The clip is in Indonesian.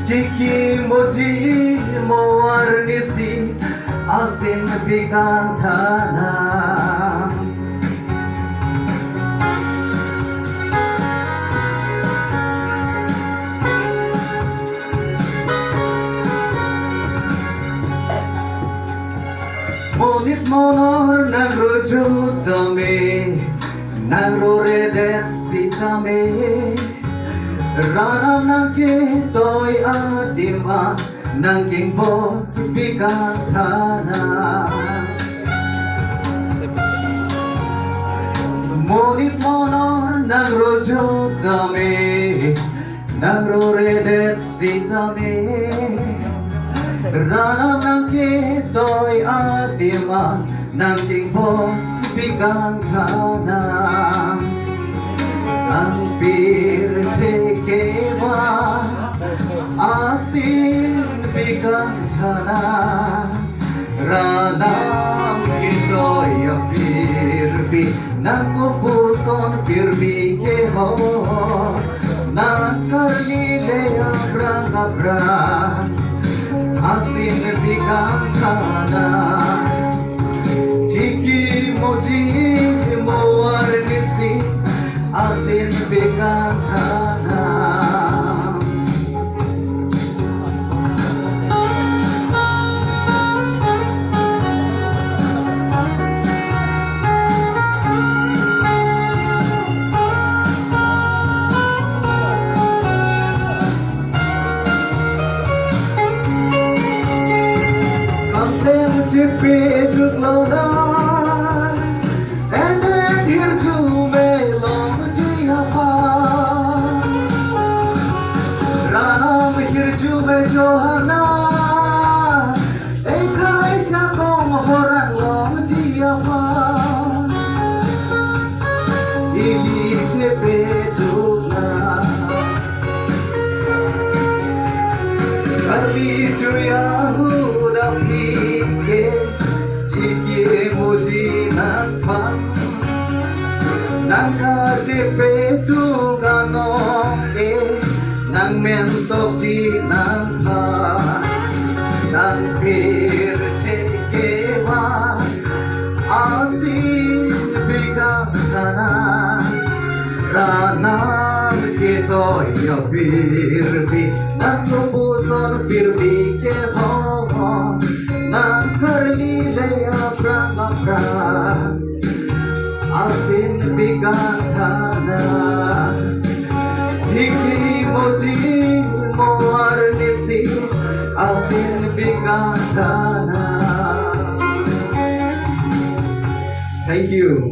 Chiki moji moarnisi asin bigantana. Monit monor nagrujud dami nagruredet si kami. Ranam ng kito'y atima ng kingbo bigantana. Monit monor nagrujud dami nagruredet si kami. Ranam ng kito'y atima ng kingbo bigantana. Ang pirtekewa asin bigantana. Ranam kito'y pirbi ng upuson pirbi keho nakarlile abra asin bigantana. Chiki moji moarnisi asin bigantana. Kamtem chipi juklona and then here to melon jiapa. Ranam here to me johana ekai chakong horang long jiapa. Ili chipi juklona Kali juyahu dapike Chiki moji nakpan Nangka jepe tu ganong Nang mentok ji nangka Nang pir cekewa Asin bigantana. Ranam kito'y pirbi ng upuson pirbi keho ng karlile abra asin bigantana. Chiki moji moarnisi asin bigantana. Thank you.